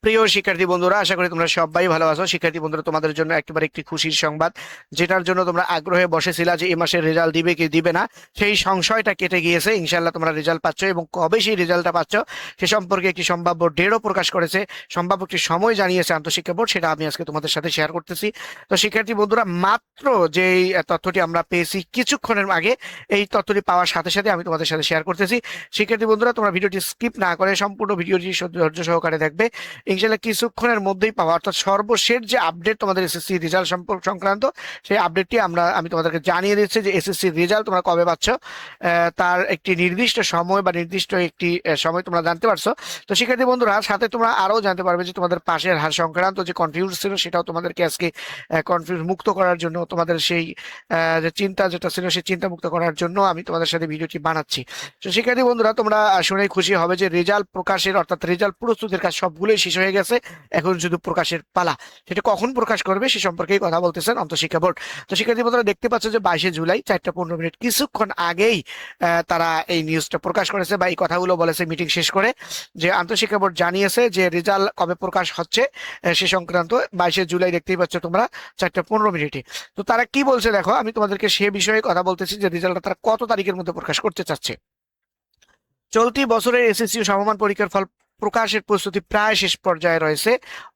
প্রিয় শিক্ষার্থী বন্ধুরা, আশা করি তোমরা সবাই ভালো আছো। শিক্ষার্থী বন্ধুরা, তোমাদের জন্য একেবারে একটি খুশির সংবাদ, যেটার জন্য তোমরা আগ্রহে বসেছিলা যে এই মাসের রেজাল্ট দিবে কি দিবে না, সেই সংশয়টা কেটে গিয়েছে। ইনশাল্লাহ তোমরা রেজাল্ট পাচ্ছ, এবং কবে সেই রেজাল্টটা পাচ্ছ সে সম্পর্কে একটি সম্ভাব্য ডেটও প্রকাশ করেছে, সম্ভাব্য একটি সময় জানিয়েছে আন্তঃশিক্ষা বোর্ড। সেটা আমি আজকে তোমাদের সাথে শেয়ার করতেছি। তো শিক্ষার্থী বন্ধুরা, মাত্র যেই তথ্যটি আমরা পেয়েছি কিছুক্ষণের আগে, এই তথ্যটি পাওয়ার সাথে সাথে আমি তোমাদের সাথে শেয়ার করতেছি। শিক্ষার্থী বন্ধুরা, তোমরা ভিডিওটি স্কিপ না করে সম্পূর্ণ ভিডিওটি ধৈর্য সহকারে দেখবে। ইনশাল্লাহ কিছুক্ষণের মধ্যেই পাওয়া, অর্থাৎ সর্বশেষ যে আপডেট তোমাদের এসএসসি রেজাল্ট সংক্রান্ত, সেই আপডেটটি আমি তোমাদেরকে জানিয়ে দিচ্ছি যে এসএসসি রেজাল্ট তোমরা কবে পাচ্ছ, তার একটি নির্দিষ্ট সময় বা নির্দিষ্ট একটি সময় তোমরা জানতে পারছো। তো শিক্ষার্থী বন্ধুরা, সাথে তোমরা আরো জানতে পারবে যে তোমাদের পাশের হার সংক্রান্ত যে কনফিউজ ছিল, সেটাও তোমাদেরকে আজকে কনফিউজ মুক্ত করার জন্য, তোমাদের সেই যে চিন্তা যেটা ছিল সেই চিন্তা মুক্ত করার জন্য আমি তোমাদের সাথে ভিডিওটি বানাচ্ছি। তো শিক্ষার্থী বন্ধুরা, তোমরা শুনে খুশি হবে যে রেজাল্ট প্রকাশের, অর্থাৎ রেজাল্ট প্রস্তুতির কাজ সবগুলোই শেষ হয়ে গেছে। এখন শুধু প্রকাশের পালা। সেটা কখন প্রকাশ করবে সে সম্পর্কেই কথা বলতেছেন আন্তঃশিক্ষা বোর্ড। তো শিক্ষার্থী বন্ধুরা, দেখতে পাচ্ছ যে 22শে জুলাই 4টা 15 মিনিট কিছুক্ষণ আগেই তারা এই নিউজটা প্রকাশ করেছে বা এই কথাগুলো বলেছে মিটিং শেষ করে, যে আন্তঃশিক্ষা বোর্ড জানিয়েছে যে রেজাল্ট কবে প্রকাশ হচ্ছে সে সংক্রান্ত। 22শে জুলাই দেখতেই পাচ্ছ তোমরা 4টা 15 মিনিটে। তো তারা কি বলছে দেখো, আমি তোমাদেরকে সে বিষয়ে কথা বলতেছি যে রেজাল্টটা তারা কত তারিখের মধ্যে প্রকাশ করতে চাচ্ছে। চলতি বছরের এসএসসি সমমান পরীক্ষার ফল প্রকাশের প্রস্তুতি প্রায় শেষ পর্যায়ে রয়েছে।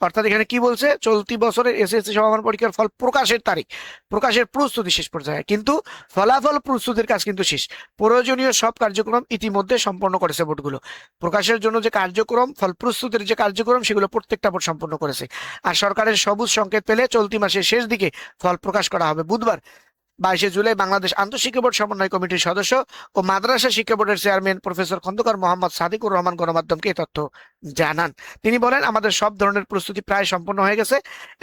অর্থাৎ এখানে কি বলছে, চলতি বছরের এসএসসি সমমান পরীক্ষার ফল প্রকাশের তারিখ, প্রকাশের প্রস্তুতি শেষ পর্যায়ে, কিন্তু ফলাফল প্রস্তুতির কাজ কিন্তু শেষ। প্রয়োজনীয় সব কার্যক্রম ইতিমধ্যে সম্পন্ন করেছে বোর্ডগুলো। প্রকাশের জন্য যে কার্যক্রম, ফল প্রস্তুতির যে কার্যক্রম, সেগুলো প্রত্যেকটা বোর্ড সম্পন্ন করেছে। আর সরকারের সবুজ সংকেত পেলে চলতি মাসের শেষ দিকে ফল প্রকাশ করা হবে। বুধবার 22শে জুলাই বাংলাদেশ আন্তঃশিক্ষা বোর্ড সমন্বয় কমিটির সদস্য ও মাদ্রাসা শিক্ষা বোর্ডের চেয়ারম্যান প্রফেসর খন্দকার মোহাম্মদ সাদিকুর রহমান গণমাধ্যমকে এই তথ্য জানান। তিনি বলেন, আমাদের সব ধরনের প্রস্তুতি প্রায় সম্পন্ন হয়ে গেছে।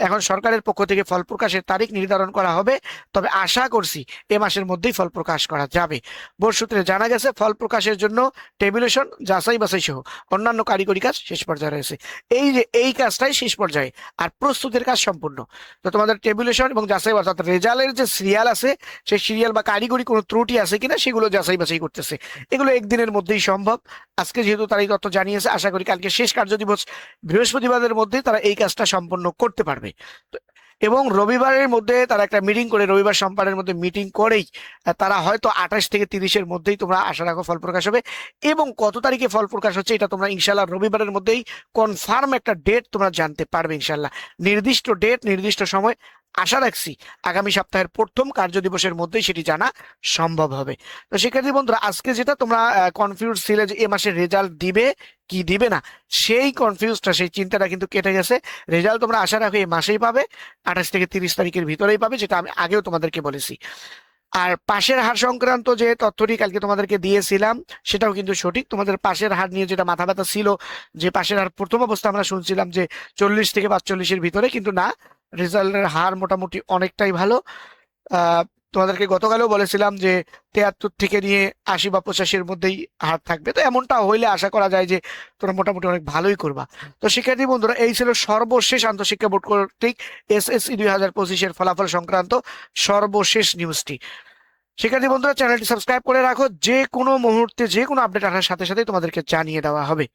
এখন সরকারের পক্ষ থেকে ফল প্রকাশের তারিখ নির্ধারণ করা হবে, তবে আশা করছি এ মাসের মধ্যেই ফল প্রকাশ করা যাবে। বোর্ড সূত্রে জানা গেছে, ফল প্রকাশের জন্য টেবুলেশন, যাচাই বাছাই সহ অন্যান্য কারিগরি কাজ শেষ পর্যায়ে রয়েছে। এই যে এই কাজটাই শেষ পর্যায়ে, আর প্রস্তুতির কাজ সম্পূর্ণ। তো তোমাদের টেবুলেশন এবং যাচাই, অর্থাৎ রেজাল্টের যে সিরিয়াল আছে, সেই সিরিয়াল বা কারিগরি কোনো ত্রুটি আছে কিনা সেগুলো যাচাই বাছাই করতেছে। এগুলো একদিনের মধ্যেই সম্ভব। আজকে যেহেতু তারা এই তথ্য জানিয়েছে, আশা করি কালকে শেষ কার্য দিবস বৃহস্পতিবারের মধ্যেই তারা এই কাজটা সম্পন্ন করতে পারবে। এবং রবিবারের মধ্যে তারা একটা মিটিং করে, রবিবার সোমবারের মধ্যে মিটিং করেই তারা হয়তো 28 থেকে 30-এর মধ্যেই তোমরা আশা রাখো ফল প্রকাশ হবে। এবং কত তারিখে ফল প্রকাশ হচ্ছে এটা তোমরা ইনশাল্লাহ রবিবারের মধ্যেই কনফার্ম একটা ডেট তোমরা জানতে পারবে ইনশাল্লাহ। নির্দিষ্ট ডেট, নির্দিষ্ট সময় আশা রাখছি আগামী সপ্তাহের প্রথম কার্য দিবসের মধ্যেই সেটি জানা সম্ভব হবে। তো শিক্ষার্থী বন্ধুরা, আজকে যেটা তোমরা কনফিউজ ছিলে যে এ মাসে রেজাল্ট দিবে কি দিবে না, সেই কনফিউজটা, সেই চিন্তাটা কিন্তু কেটে গেছে। রেজাল্ট তোমরা আশা রাখো এই মাসেই পাবে, 28 থেকে 30 তারিখের ভিতরেই পাবে, যেটা আমি আগেও তোমাদেরকে বলেছি। আর পাশের হার সংক্রান্ত যে তথ্যটি কালকে তোমাদেরকে দিয়েছিলাম, সেটাও কিন্তু সঠিক। তোমাদের পাশের হার নিয়ে যেটা মাথা ব্যথা ছিল, যে পাশের হার প্রথম অবস্থা আমরা শুনছিলাম যে 40 থেকে 45-এর ভিতরে, কিন্তু না, রেজাল্টের হার মোটামুটি অনেকটাই ভালো। তোমাদেরকে গতকালও বলেছিলাম যে 73 থেকে নিয়ে 80 বা 85-এর মধ্যেই হার থাকবে। তো এমনটা হইলে আশা করা যায় যে তোমরা মোটামুটি অনেক ভালোই করবা। তো শিক্ষার্থী বন্ধুরা, এই ছিল সর্বশেষ আন্তঃশিক্ষা বোর্ড কর্তৃক এসএসসি 2025-এর ফলাফল সংক্রান্ত সর্বশেষ নিউজটি। শিক্ষার্থী বন্ধুরা, চ্যানেলটি সাবস্ক্রাইব করে রাখো, যে কোনো মুহূর্তে যে কোনো আপডেট আসার সাথে সাথে তোমাদেরকে জানিয়ে দেওয়া হবে।